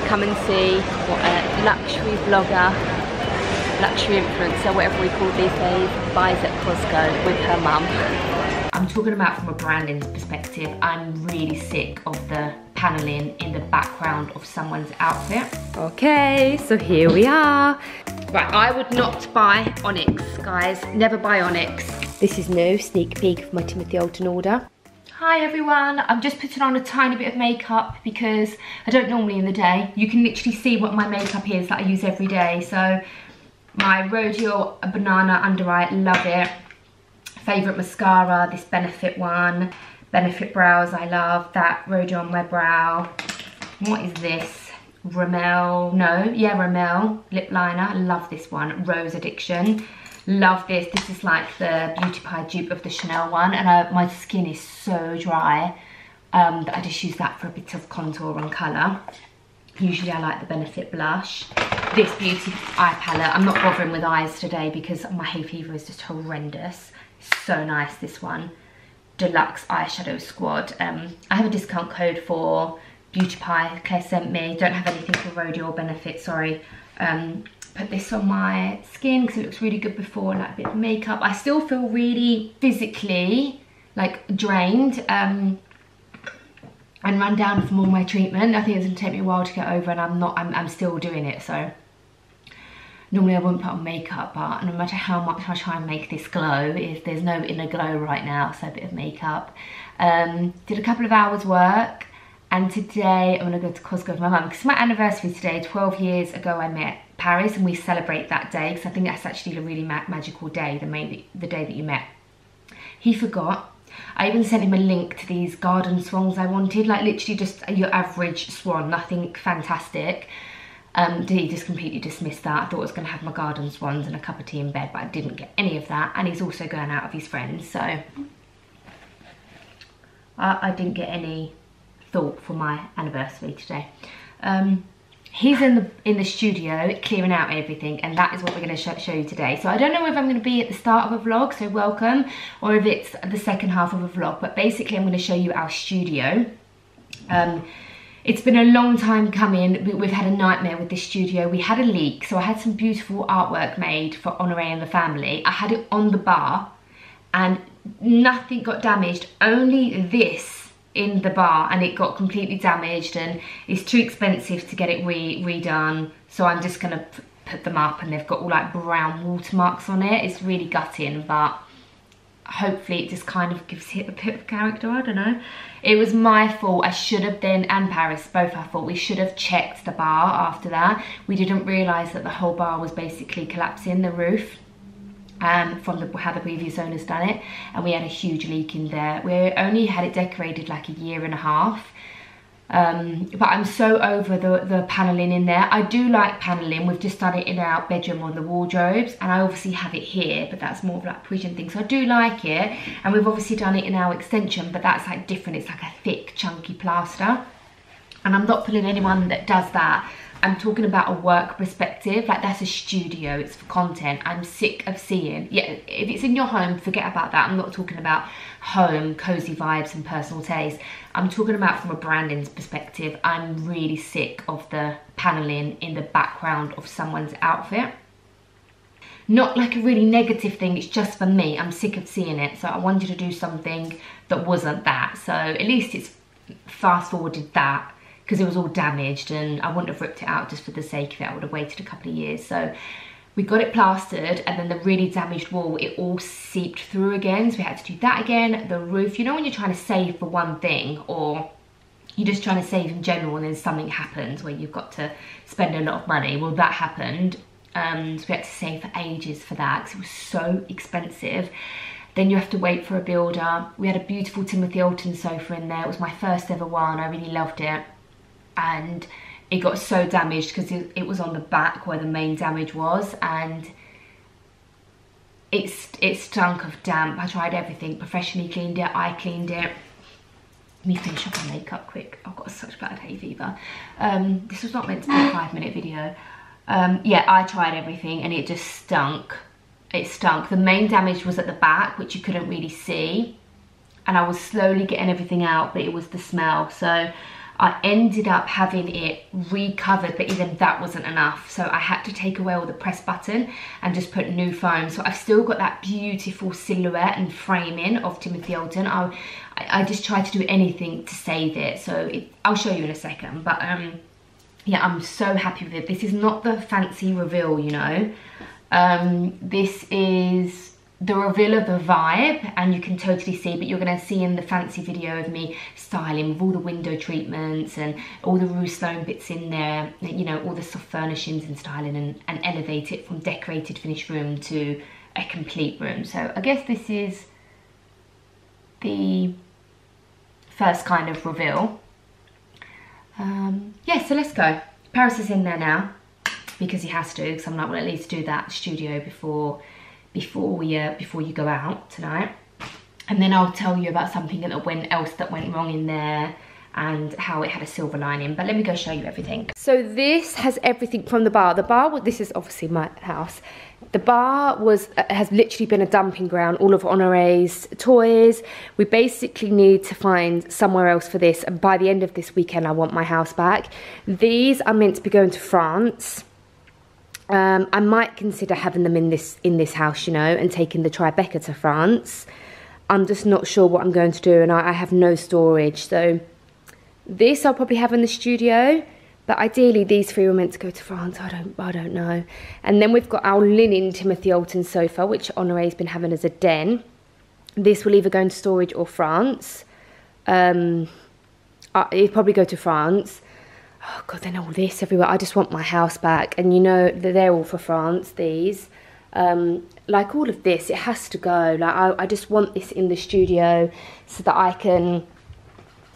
Come and see what a luxury vlogger, luxury influencer, whatever we call these days, buys at Costco with her mum. I'm talking about from a branding perspective. I'm really sick of the paneling in the background of someone's outfit. Okay, so here we are. Right, I would not buy onyx, guys. Never buy onyx. This is new, sneak peek of my Timothy Alton order. Hi everyone, I'm just putting on a tiny bit of makeup because I don't normally in the day. You can literally see what my makeup is that I use every day. So my Rodeo Banana Under Eye, love it. Favourite mascara, this Benefit one. Benefit brows, I love that. Rodeo on my brow. What is this? Rimmel, no, yeah, Rimmel lip liner, love this one. Rose Addiction. Love this. This is like the Beauty Pie dupe of the Chanelle one, and my skin is so dry that I just use that for a bit of contour and colour. Usually I like the Benefit blush. This Beauty eye palette, I'm not bothering with eyes today because my hay fever is just horrendous. So nice, this one. Deluxe Eyeshadow Squad. I have a discount code for Beauty Pie, Claire sent me. Don't have anything for Rodeo or Benefit, sorry. Put this on my skin because it looks really good before, like a bit of makeup. I still feel really physically like drained and run down from all my treatment. I think it's gonna take me a while to get over, and I'm still doing it. So normally I wouldn't put on makeup, but no matter how much I try and make this glow, there's no inner glow right now, so a bit of makeup. Did a couple of hours work, and today I'm gonna go to Costco with my mum because it's my anniversary today. 12 years ago I met Paris, and we celebrate that day because I think that's actually a really magical day, the day that you met. He forgot. I even sent him a link to these garden swans I wanted, like literally just your average swan, nothing fantastic. He just completely dismissed that. I thought I was going to have my garden swans and a cup of tea in bed, but I didn't get any of that. And he's also going out with his friends, so I didn't get any thought for my anniversary today. He's in the studio clearing out everything, and that is what we're going to show you today. So I don't know if I'm going to be at the start of a vlog, so welcome, or if it's the second half of a vlog, but basically I'm going to show you our studio. It's been a long time coming. We've had a nightmare with this studio. We had a leak, so I had some beautiful artwork made for Honoré and the family. I had it on the bar and nothing got damaged, only this in the bar, and it got completely damaged, and it's too expensive to get it redone, so I'm just gonna put them up, and they've got all like brown watermarks on it. It's really gutting, but hopefully it just kind of gives it a bit of character. I don't know. It was my fault. I should have then, and Paris, both our fault. We should have checked the bar after that. We didn't realise that the whole bar was basically collapsing, the roof. From how the previous owners done it, and we had a huge leak in there. We only had it decorated like a year and a half, but I'm so over the paneling in there. I do like paneling. We've just done it in our bedroom on the wardrobes, and I obviously have it here, but that's more of like Parisian thing, so I do like it. And we've obviously done it in our extension, but that's like different. It's like a thick chunky plaster, and I'm not pulling anyone that does that. I'm talking about a work perspective, like that's a studio, it's for content. I'm sick of seeing, yeah, if it's in your home, forget about that. I'm not talking about home, cozy vibes and personal taste. I'm talking about from a branding perspective. I'm really sick of the paneling in the background of someone's outfit. Not like a really negative thing, it's just for me. I'm sick of seeing it, so I wanted to do something that wasn't that. So at least it's fast forwarded that, because it was all damaged, and I wouldn't have ripped it out just for the sake of it. I would have waited a couple of years. So we got it plastered, and then the really damaged wall, it all seeped through again. So we had to do that again. The roof, you know when you're trying to save for one thing, or you're just trying to save in general, and then something happens where you've got to spend a lot of money. Well, that happened. So we had to save for ages for that because it was so expensive. Then you have to wait for a builder. We had a beautiful Timothy Alton sofa in there. It was my first ever one. I really loved it. And it got so damaged because it was on the back where the main damage was, and it stunk of damp. I tried everything, professionally cleaned it, I cleaned it. Let me finish up my makeup quick. I've got such bad hay fever. This was not meant to be a 5-minute video. Yeah, I tried everything and it just stunk. It stunk. The main damage was at the back, which you couldn't really see. and I was slowly getting everything out, but it was the smell. So I ended up having it recovered, but even that wasn't enough. So I had to take away all the press button and just put new foam. So I've still got that beautiful silhouette and framing of Timothy Oulton. I just tried to do anything to save it. So I'll show you in a second. But yeah, I'm so happy with it. This is not the fancy reveal, you know. This is the reveal of the vibe, and you can totally see, but you're going to see in the fancy video of me styling with all the window treatments and all the Sloane bits in there, you know, all the soft furnishings and styling, and elevate it from decorated finished room to a complete room. So I guess this is the first kind of reveal. Yeah, so let's go. Paris is in there now because he has to, because I'm not, well, at least do that studio before you go out tonight, and then I'll tell you about something that went wrong in there and how it had a silver lining. But let me go show you everything. So this has everything from the bar. This is obviously my house. The bar has literally been a dumping ground, all of Honoré's toys. We basically need to find somewhere else for this, and by the end of this weekend I want my house back. These are meant to be going to France. I might consider having them in this house, you know, and taking the Tribeca to France. I'm just not sure what I'm going to do, and I have no storage. So this I'll probably have in the studio, but ideally these three were meant to go to France. I don't know. And then we've got our linen Timothy Oulton sofa, which Honoré's been having as a den. This will either go into storage or France. It'll probably go to France. Oh God, then all this everywhere. I just want my house back, and you know they're all for France. These, like all of this, it has to go. Like I just want this in the studio so that I can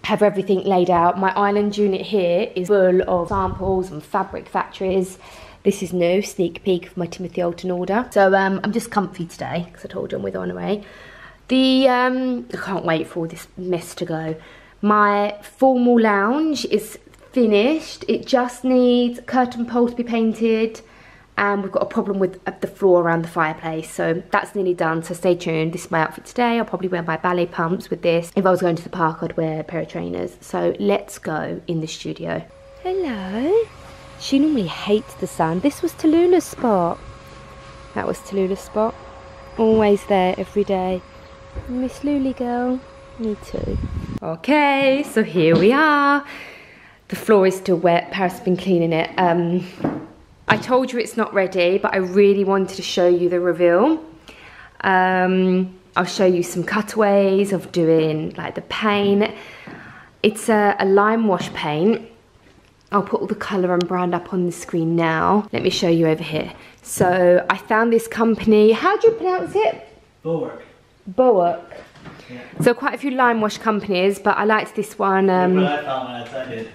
have everything laid out. My island unit here is full of samples and fabric factories. This is new, sneak peek of my Timothy Oulton order. So I'm just comfy today because I told you I'm with Honoré. I can't wait for all this mess to go. My formal lounge is finished. It just needs curtain poles to be painted, and we've got a problem with the floor around the fireplace, so that's nearly done. So stay tuned. This is my outfit today. I'll probably wear my ballet pumps with this. If I was going to the park, I'd wear a pair of trainers. So let's go in the studio. Hello. She normally hates the sun. This was Tallulah's spot. That was Tallulah's spot. Always there every day. Miss Luli girl. Me too. Okay, so here we are. The floor is still wet. Paris has been cleaning it. I told you it's not ready, but I really wanted to show you the reveal. I'll show you some cutaways of doing like the paint. It's a lime wash paint. I'll put all the colour and brand up on the screen now. Let me show you over here. So I found this company. How do you pronounce it? Bulwark. Bulwark. Yeah. So quite a few lime wash companies, but I liked this one. What I found when I tried it.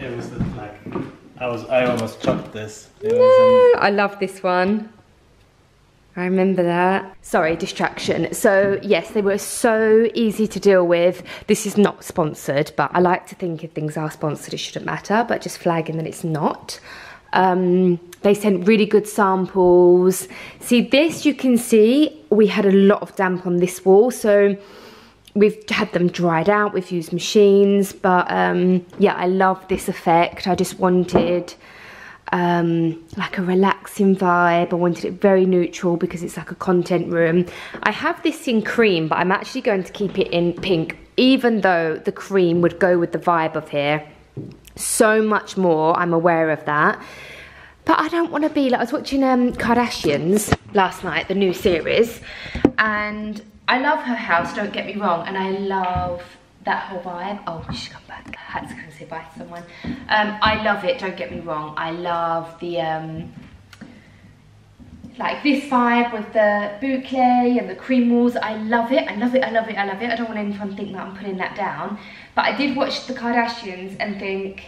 It was like I almost chopped this. I love this one. I remember that. Sorry, distraction. So yes, they were so easy to deal with. This is not sponsored, but I like to think if things are sponsored, it shouldn't matter, but just flagging that it's not. They sent really good samples. See this, you can see we had a lot of damp on this wall, so we've had them dried out, we've used machines, but yeah, I love this effect. I just wanted like a relaxing vibe. I wanted it very neutral because it's like a content room. I have this in cream, but I'm actually going to keep it in pink, even though the cream would go with the vibe of here so much more. I'm aware of that. But I don't want to be like, I was watching Kardashians last night, the new series, and I love her house, don't get me wrong, and I love that whole vibe. Oh, she's come back. I had to come and say bye to someone. I love it, don't get me wrong. I love the, like this vibe with the boucle and the cream walls. I love it, I love it, I love it, I love it. I don't want anyone to think that I'm putting that down. But I did watch the Kardashians and think,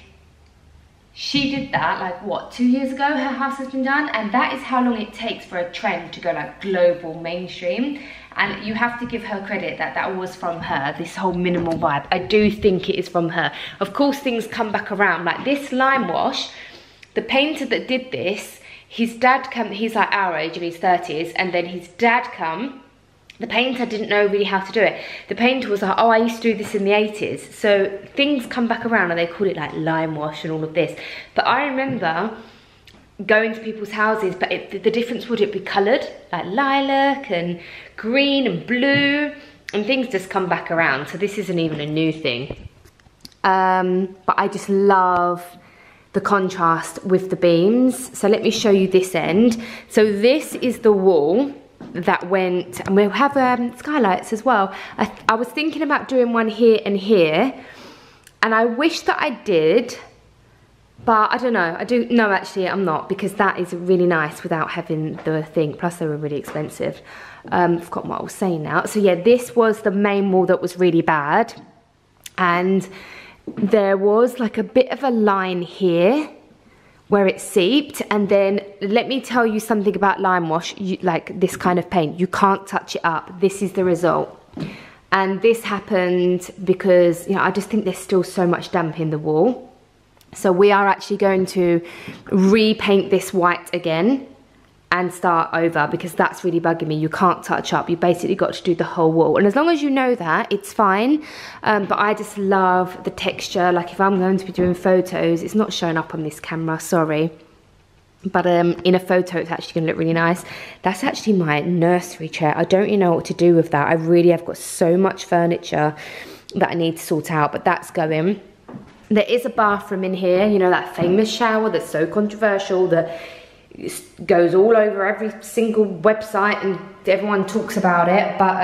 she did that, like what, 2 years ago her house has been done, and that is how long it takes for a trend to go like global mainstream. And you have to give her credit that that was from her, this whole minimal vibe. I do think it is from her. Of course things come back around, like this lime wash, the painter that did this, his dad he's like our age, in his 30s, and then his dad The painter didn't know really how to do it. The painter was like, oh, I used to do this in the 80s. So things come back around and they call it like lime wash and all of this. But I remember going to people's houses, but the difference would it be coloured, like lilac and green and blue, and things just come back around. So this isn't even a new thing. But I just love the contrast with the beams. So let me show you this end. So this is the wall that went, and we'll have skylights as well. I was thinking about doing one here and here, and I wish that I did, but I don't know. No, actually I'm not, because that is really nice without having the thing. Plus they were really expensive. I've forgotten what I was saying now. So yeah, this was the main wall that was really bad, and there was like a bit of a line here where it seeped. And then let me tell you something about lime wash, like this kind of paint, you can't touch it up. This is the result. And this happened because, you know, I just think there's still so much damp in the wall. So we are actually going to repaint this white again and start over, because that's really bugging me. You can't touch up. You basically got to do the whole wall. And as long as you know that, it's fine. But I just love the texture. Like if I'm going to be doing photos, it's not showing up on this camera, sorry. But in a photo, it's actually gonna look really nice. That's actually my nursery chair. I don't really know what to do with that. I really have got so much furniture that I need to sort out, but that's going. There is a bathroom in here, you know, that famous shower that's so controversial that goes all over every single website and everyone talks about it. But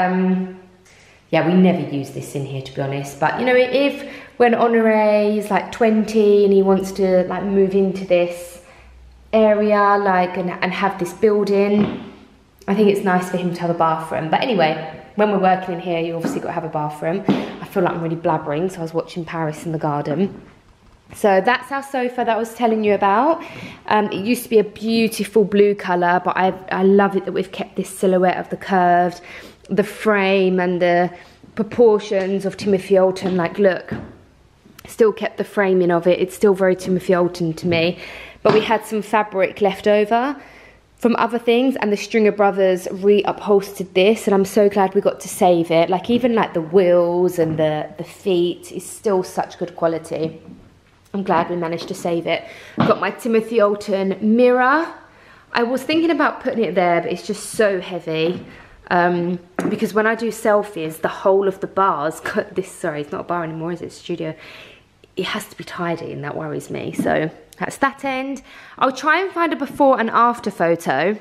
yeah, we never use this in here, to be honest. But you know, if when Honore is like 20 and he wants to like move into this area, like and have this building, I think it's nice for him to have a bathroom. But anyway, when we're working in here, you obviously got to have a bathroom. I feel like I'm really blabbering, so I was watching Paris in the garden. So that's our sofa that I was telling you about. It used to be a beautiful blue colour, but I love it that we've kept this silhouette of the curved, the frame and the proportions of Timothy Oulton. Like, look, still kept the framing of it. It's still very Timothy Oulton to me. But we had some fabric left over from other things, and the Stringer Brothers reupholstered this, and I'm so glad we got to save it. Like even like the wheels and the feet is still such good quality. I'm glad we managed to save it. I've got my Timothy Oulton mirror. I was thinking about putting it there, but it's just so heavy. Because when I do selfies, the whole of the bars, sorry, it's not a bar anymore, is it? Studio. It has to be tidy, and that worries me. So that's that end. I'll try and find a before and after photo.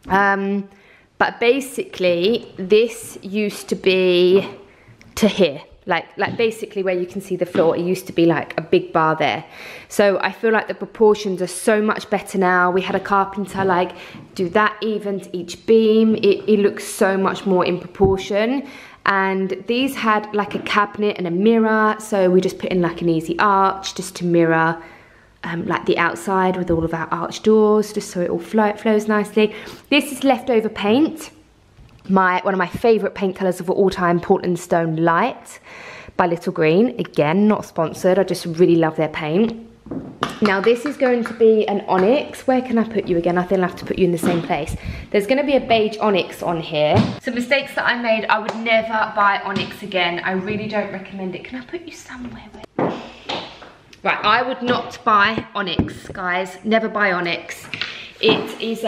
But basically, this used to be to here. Like basically where you can see the floor, it used to be like a big bar there. So I feel like the proportions are so much better now. We had a carpenter like do that even to each beam. It looks so much more in proportion. And these had like a cabinet and a mirror. So we just put in like an easy arch just to mirror like the outside with all of our arch doors, just so it all flows nicely. This is leftover paint. One of my favourite paint colours of all time, Portland Stone Light by Little Green. Again, not sponsored, I just really love their paint. Now this is going to be an onyx. Where can I put you again? I think I'll have to put you in the same place. There's going to be a beige onyx on here. Some mistakes that I made, I would never buy onyx again. I really don't recommend it. Can I put you somewhere? Right, I would not buy onyx, guys. Never buy onyx. It is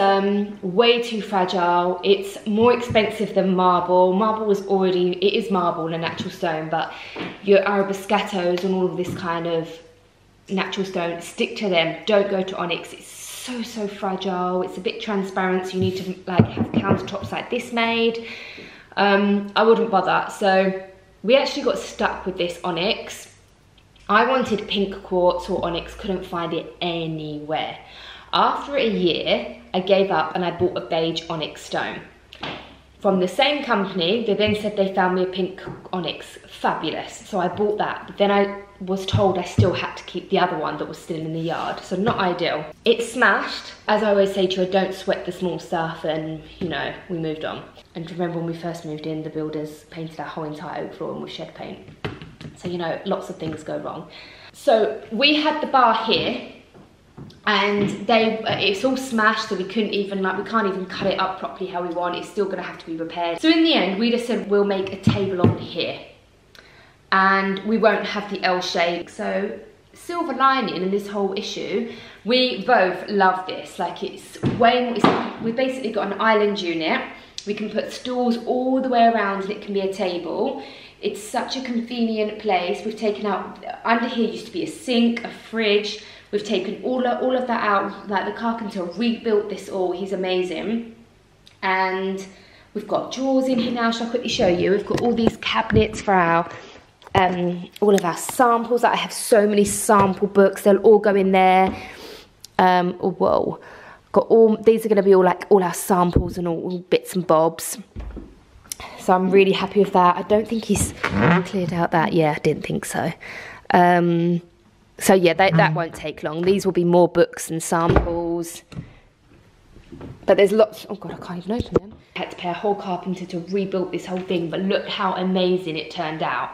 way too fragile. It's more expensive than marble. Marble was already, it is marble, a natural stone, but your arabescatos and all of this kind of natural stone, stick to them. Don't go to onyx. It's so fragile. It's a bit transparent, so you need to like have countertops like this made. I wouldn't bother. So we actually got stuck with this onyx. I wanted pink quartz or onyx, couldn't find it anywhere. After a year, I gave up and I bought a beige onyx stone. From the same company, they then said they found me a pink onyx. Fabulous. So I bought that. But then I was told I still had to keep the other one that was still in the yard. So not ideal. It smashed. As I always say to you, I don't sweat the small stuff, and you know, we moved on. And remember when we first moved in, the builders painted our whole entire oak floor with shed paint. So you know, lots of things go wrong. So we had the bar here. and it's all smashed, so we can't even cut it up properly how we want. It's still gonna have to be repaired. So in the end, we just said we'll make a table on here, and we won't have the L shape. So silver lining in this whole issue, we both love this. Like, it's way more, we've basically got an island unit. We can put stools all the way around and it can be a table. It's such a convenient place. We've taken out, under here used to be a sink, a fridge. We've taken all of that out. Like, the carpenter rebuilt this all. He's amazing. And we've got drawers in here now. Shall I quickly show you? We've got all these cabinets for our all of our samples. I have so many sample books. They'll all go in there. Oh, whoa. Got all, these are going to be all our samples and all bits and bobs. So I'm really happy with that. I don't think he's cleared out that. Yeah, I didn't think so. So yeah, that won't take long. These will be more books and samples. But there's lots. Oh God, I can't even open them. I had to pay a whole carpenter to rebuild this whole thing, but look how amazing it turned out.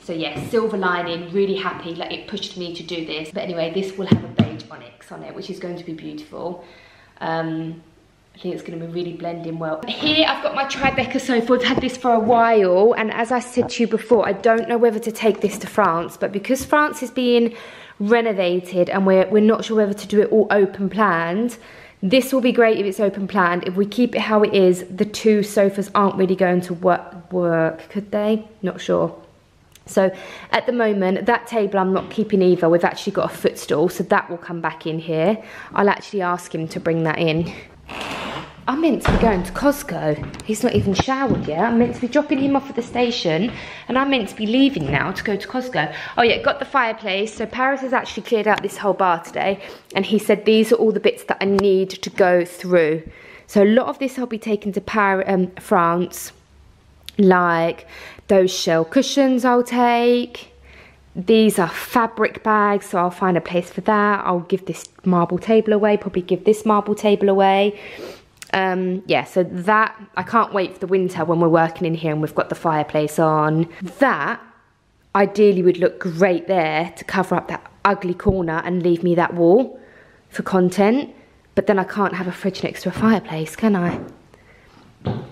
So yeah, silver lining, really happy. Like, it pushed me to do this. But anyway, this will have a beige onyx on it, which is going to be beautiful. I think it's going to be really blending well. Here I've got my Tribeca sofa. I've had this for a while, and as I said to you before, I don't know whether to take this to France, but because France is being renovated and we're not sure whether to do it all open planned, this will be great if it's open planned. If we keep it how it is, the two sofas aren't really going to work, could they? Not sure. So at the moment, that table I'm not keeping either. We've actually got a footstool, so that will come back in here. I'll actually ask him to bring that in. I'm meant to be going to Costco. He's not even showered yet. I'm meant to be dropping him off at the station, and I'm meant to be leaving now to go to Costco. Oh yeah, got the fireplace. So Paris has actually cleared out this whole bar today, and he said these are all the bits that I need to go through. So a lot of this I'll be taking to France, like those shell cushions I'll take. These are fabric bags, so I'll find a place for that. I'll give this marble table away, probably give this marble table away. Yeah, so that, I can't wait for the winter when we're working in here and we've got the fireplace on. That ideally would look great there to cover up that ugly corner and leave me that wall for content. But then I can't have a fridge next to a fireplace, can I?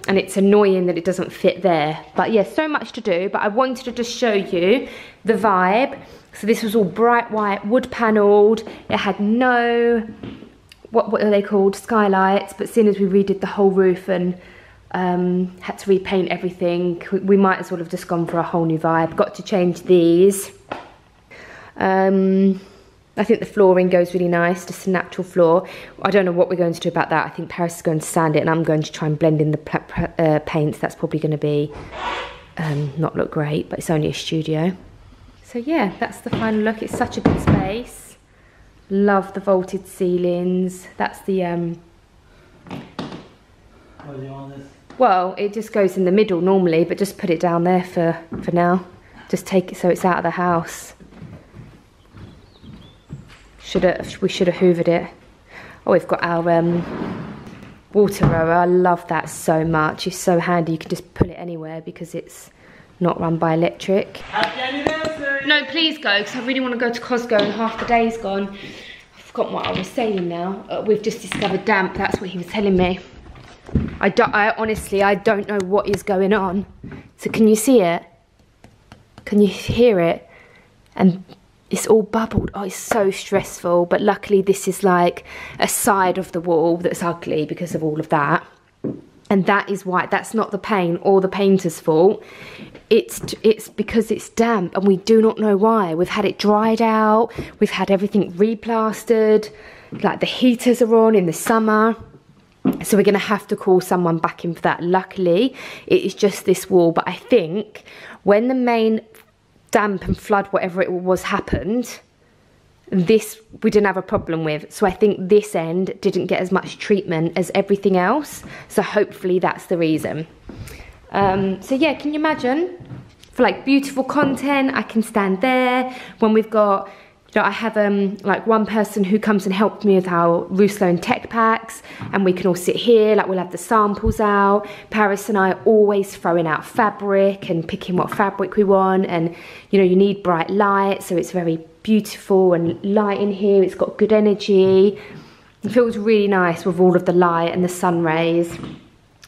And it's annoying that it doesn't fit there. But yeah, so much to do. But I wanted to just show you the vibe. So this was all bright white, wood panelled. It had no, what are they called? Skylights. But seeing as we redid the whole roof and had to repaint everything, we might as well have just gone for a whole new vibe. Got to change these. I think the flooring goes really nice, just a natural floor. I don't know what we're going to do about that. I think Paris is going to sand it and I'm going to try and blend in the paints. That's probably going to be not look great, but it's only a studio. So yeah, that's the final look. It's such a good space. Love the vaulted ceilings. That's the... What do you want this? Well, it just goes in the middle normally, but just put it down there for now. Just take it so it's out of the house. We should have hoovered it. Oh, we've got our water rower. I love that so much. It's so handy. You can just pull it anywhere because it's not run by electric. Happy anniversary! No, please go, because I really want to go to Costco and half the day's gone. I've forgotten what I was saying now. We've just discovered damp. That's what he was telling me. I honestly, I don't know what is going on. So can you see it? Can you hear it? And it's all bubbled. Oh, it's so stressful. But luckily this is like a side of the wall that's ugly because of all of that. And that is why, that's not the paint or the painter's fault. It's because it's damp and we do not know why. We've had it dried out. We've had everything replastered. Like the heaters are on in the summer. So we're going to have to call someone back in for that. Luckily, it is just this wall. But I think when the main damp and flood, whatever it was, happened, this we didn't have a problem with. So I think this end didn't get as much treatment as everything else. So hopefully that's the reason. So yeah, can you imagine? For like beautiful content, I can stand there. When we've got, you know, I have like one person who comes and helps me with our Sloane tech packs, and we can all sit here, like we'll have the samples out. Paris and I are always throwing out fabric and picking what fabric we want, and you know, you need bright light, so it's very beautiful and light in here. It's got good energy. It feels really nice with all of the light and the sun rays.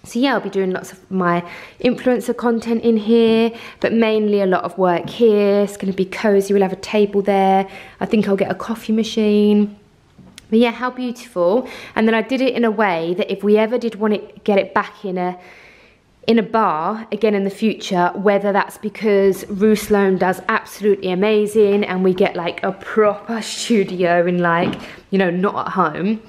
So yeah, I'll be doing lots of my influencer content in here, but mainly a lot of work here. It's going to be cozy. We'll have a table there. I think I'll get a coffee machine. But yeah, how beautiful. And then I did it in a way that if we ever did want to get it back in a bar again in the future, whether that's because Sloane does absolutely amazing and we get like a proper studio in, like, you know, not at home,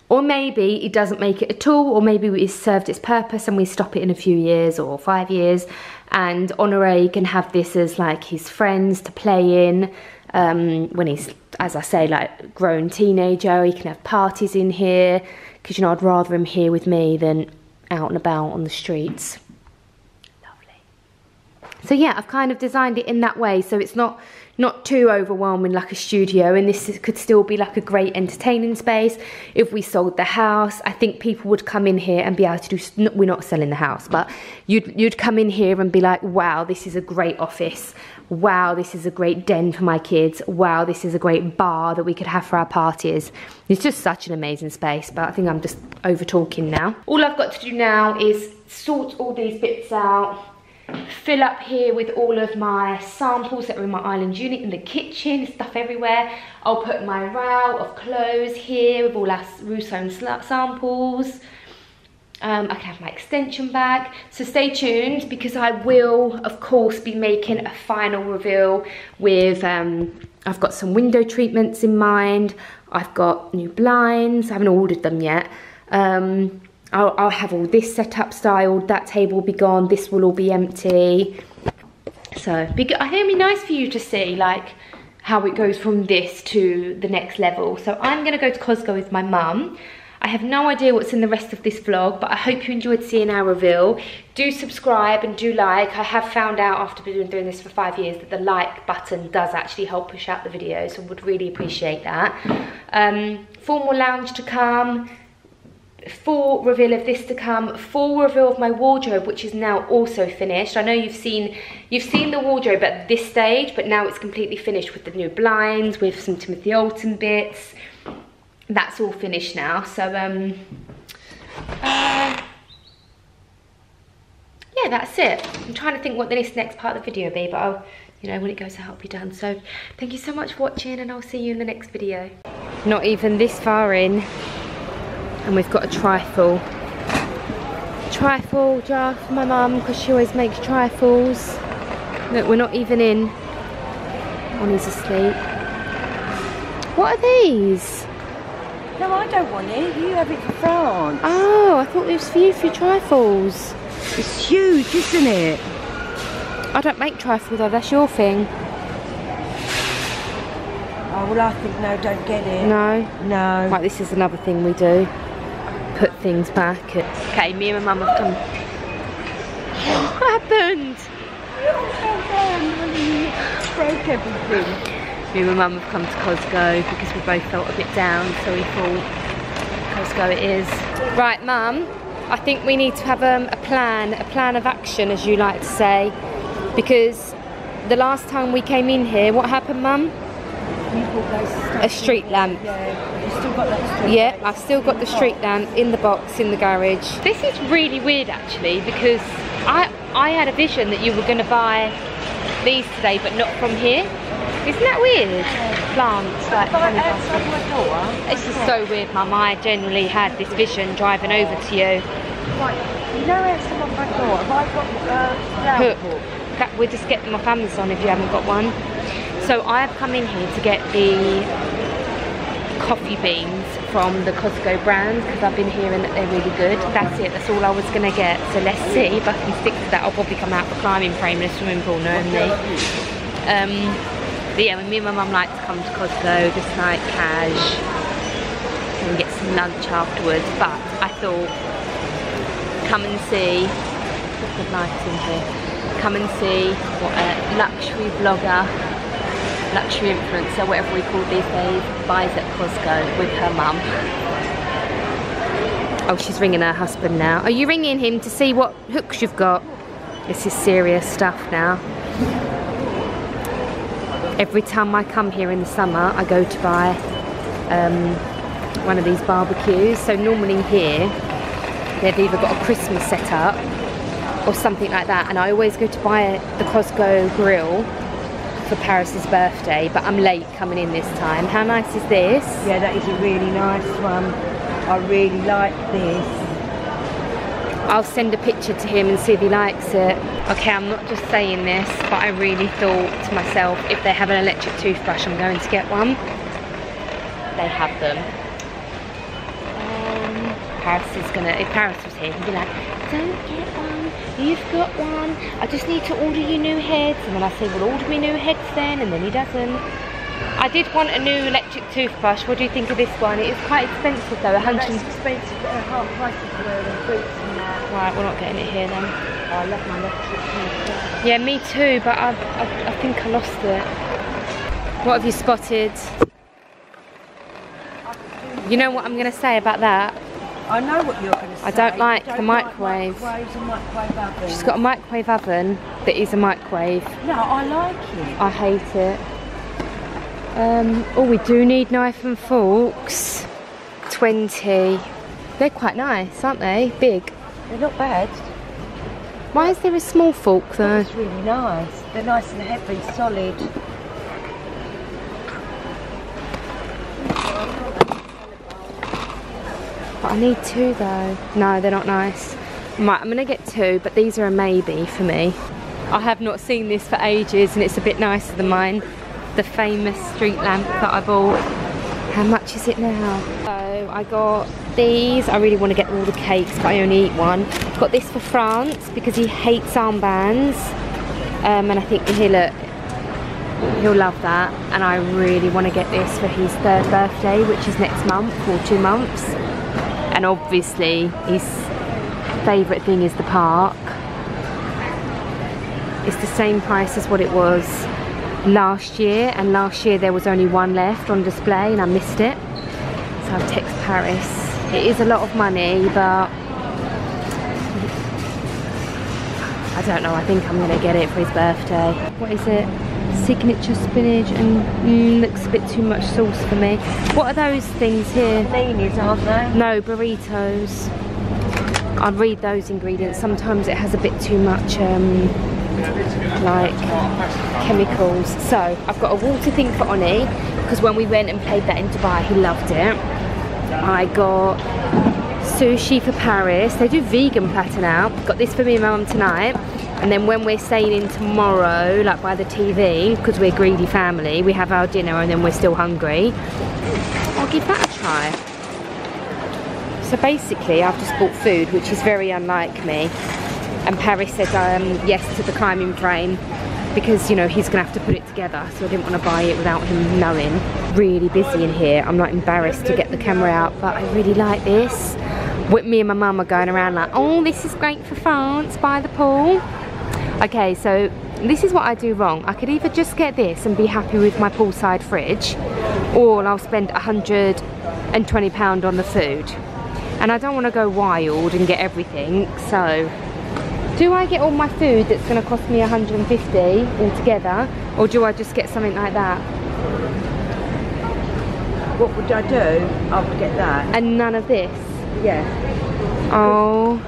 or maybe it doesn't make it at all, or maybe it's served its purpose and we stop it in a few years or 5 years, and Honore can have this as like his friends to play in when he's, as I say, like grown teenager. He can have parties in here, because, you know, I'd rather him here with me than out and about on the streets. Lovely. So yeah, I've kind of designed it in that way so it's not too overwhelming like a studio, and this could still be like a great entertaining space. If we sold the house, I think people would come in here and be able to do, we're not selling the house, but you'd come in here and be like, wow, this is a great office. Wow, this is a great den for my kids. Wow, this is a great bar that we could have for our parties. It's just such an amazing space, but I think I'm just over talking now. All I've got to do now is sort all these bits out, fill up here with all of my samples that are in my island unit in the kitchen, stuff everywhere. I'll put my row of clothes here with all our Sloane samples. I can have my extension bag. So stay tuned, because I will, of course, be making a final reveal with, I've got some window treatments in mind. I've got new blinds. I haven't ordered them yet. I'll have all this set up styled. That table will be gone. This will all be empty. So I think it'd be nice for you to see like how it goes from this to the next level. So I'm going to go to Costco with my mum. I have no idea what's in the rest of this vlog, but I hope you enjoyed seeing our reveal. Do subscribe and do like. I have found out after doing this for 5 years that the like button does actually help push out the video, so I would really appreciate that. Formal lounge to come. Full reveal of this to come, full reveal of my wardrobe, which is now also finished. I know you've seen the wardrobe at this stage, but now it's completely finished with the new blinds, with some Timothy Alton bits. That's all finished now. So yeah, that's it. I'm trying to think what the next part of the video will be, but I'll, you know, when it goes out, it'll be done. So thank you so much for watching, and I'll see you in the next video. Not even this far in, and we've got a trifle jar for my mum, because she always makes trifles. Look, we're not even in. Bonnie's asleep. What are these? No, I don't want it. You have it for France. Oh, I thought it was for you, for your trifles. It's huge, isn't it? I don't make trifles though, that's your thing. Oh, well, I think, no, don't get it. No? No. Right, this is another thing we do. Put things back. Okay, me and my mum have come. What happened? Broke everything. Me and my mum have come to Costco because we both felt a bit down, so we thought Costco it is. Right, Mum, I think we need to have a plan of action, as you like to say, because the last time we came in here, what happened, Mum? A street lamp. Yeah, you still got that street yeah, lamp. I've still got the street lamp in the box in the garage. This is really weird actually, because I had a vision that you were going to buy these today, but not from here. Isn't that weird? Plants like outside my door. This is so weird, Mum. I generally had this vision driving over to you. Right, you know outside my front door, have I got flower pot? We'll just get them off Amazon if you haven't got one. So I have come in here to get the coffee beans from the Costco brand, because I've been hearing that they're really good. That's it, that's all I was going to get. So let's see if I can stick to that. I'll probably come out of a climbing frame in a swimming pool normally. But yeah, me and my mum like to come to Costco, just like cash, and get some lunch afterwards. But I thought, come and see, what's the lights in here? Come and see what a luxury blogger, luxury influencer, whatever we call these days, buys at Costco with her mum. Oh, she's ringing her husband now. Are you ringing him to see what hooks you've got? This is serious stuff now. Every time I come here in the summer, I go to buy one of these barbecues. So normally here, they've either got a Christmas setup or something like that. And I always go to buy the Costco grill for Paris's birthday, but I'm late coming in this time. How nice is this? Yeah, that is a really nice one. I really like this. I'll send a picture to him and see if he likes it. Okay, I'm not just saying this, but I really thought to myself, if they have an electric toothbrush, I'm going to get one. They have them. Paris is gonna, if Paris was here, he'd be like, don't get one, you've got one. I just need to order you new heads. And then I say, well, order me new heads then, and then he doesn't. I did want a new electric toothbrush. What do you think of this one? It is quite expensive though, 100. It's expensive, half price of the boots and that. Right, we're not getting it here then. Oh, I love my electric toothbrush. Yeah, me too, but I think I lost it. What have you spotted? You know what I'm going to say about that? I know what you're going to say. I don't like the microwave. Microwaves and microwave ovens. She's got a microwave oven that is a microwave. No, I like it. I hate it. Oh, we do need knife and forks. 20. They're quite nice, aren't they? Big. They're not bad. Why is there a small fork though? It's really nice. They're nice and heavy, solid. But I need two though. No, they're not nice. Right, I'm gonna get two, but these are a maybe for me. I have not seen this for ages and it's a bit nicer than mine. The famous street lamp that I bought. How much is it now? So I got these. I really want to get all the cakes, but I only eat one. Got this for France because he hates armbands. And I think he'll love that. And I really want to get this for his 3rd birthday, which is next month or 2 months. And obviously his favourite thing is the park. It's the same price as what it was last year, and last year there was only one left on display and I missed it. So I've texted Paris. It is a lot of money, but I don't know, I think I'm going to get it for his birthday. What is it? Signature spinach and looks a bit too much sauce for me. What are those things here? Paninis, aren't they? No, burritos. I'll read those ingredients. Sometimes it has a bit too much like chemicals. So I've got a water thing for Oni because when we went and played that in Dubai he loved it. I got sushi for Paris. They do vegan platter now. Got this for me and my mum tonight. And then when we're staying in tomorrow, like by the TV, because we're a greedy family, we have our dinner and then we're still hungry. I'll give that a try. So basically I've just bought food, which is very unlike me. And Paris said yes to the climbing frame because, you know, he's gonna have to put it together, so I didn't want to buy it without him knowing. Really busy in here. I'm not embarrassed to get the camera out, but I really like this. Me and my mum are going around like, oh, this is great for France by the pool. Okay, so this is what I do wrong. I could either just get this and be happy with my poolside fridge, or I'll spend £120 on the food. And I don't want to go wild and get everything, so do I get all my food that's going to cost me 150 altogether, or do I just get something like that? What would I do? I would get that. And none of this? Yeah. Oh.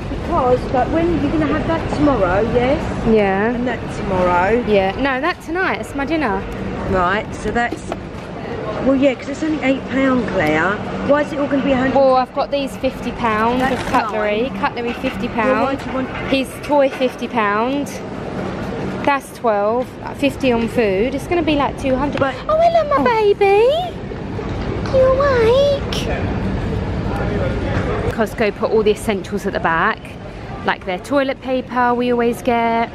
Because, like, when you're going to have that tomorrow, yes? Yeah. And that tomorrow. Yeah. No, that tonight. It's my dinner. Right, so that's... Well, yeah, because it's only £8, Claire. Why is it all going to be 100? Well, I've got these £50 of cutlery. Fine. Cutlery £50. Well, why do you want... His toy £50. That's 12. 50 on food. It's going to be like 200. But, oh, hello, my baby. You awake? Costco put all the essentials at the back, like their toilet paper we always get.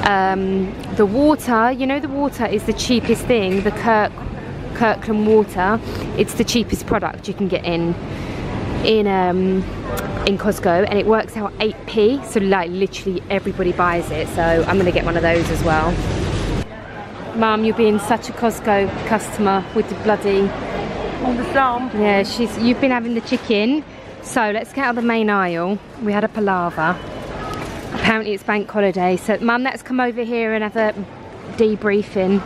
The water, you know, the water is the cheapest thing. The Kirkland water, it's the cheapest product you can get in Costco, and it works out 8p, so like literally everybody buys it, so I'm gonna get one of those as well. Mum, you're being such a Costco customer with the bloody... All the farm. Yeah, you've been having the chicken, so let's get out of the main aisle. We had a palaver. Apparently it's bank holiday, so Mum, let's come over here and have a debriefing.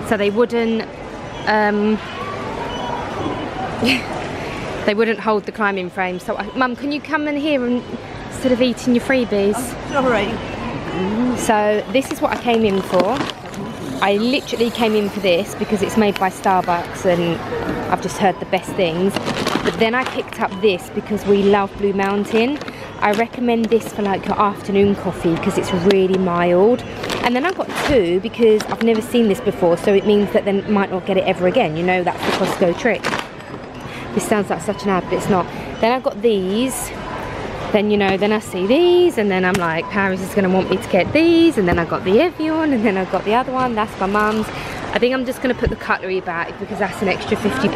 so they wouldn't they wouldn't hold the climbing frame. So Mum, can you come in here and instead of eating your freebies? Sorry. So this is what I came in for. I literally came in for this because it's made by Starbucks and I've just heard the best things. But then I picked up this because we love Blue Mountain. I recommend this for like your afternoon coffee because it's really mild. And then I got two because I've never seen this before, so it means that they might not get it ever again. You know, that's the Costco trick. This sounds like such an ad, but it's not. Then I got these. Then, you know, then I see these, and then I'm like, Paris is going to want me to get these. And then I got the Evian, and then I got the other one. That's my mum's. I think I'm just going to put the cutlery back because that's an extra £50.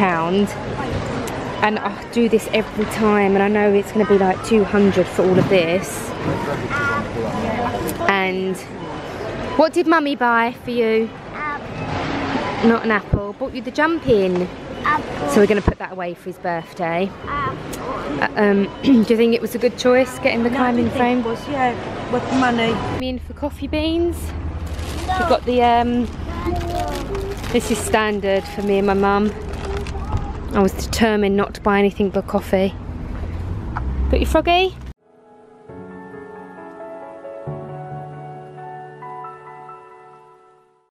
And I do this every time, and I know it's going to be like 200 for all of this. And what did Mummy buy for you? Apple. Not an apple. Bought you the jump-in. Apple. So we're going to put that away for his birthday. Do you think it was a good choice getting the climbing frame? Was, yeah, with money. I'm in for coffee beans. No. We've got the this is standard for me and my mum. I was determined not to buy anything but coffee. Got your froggy?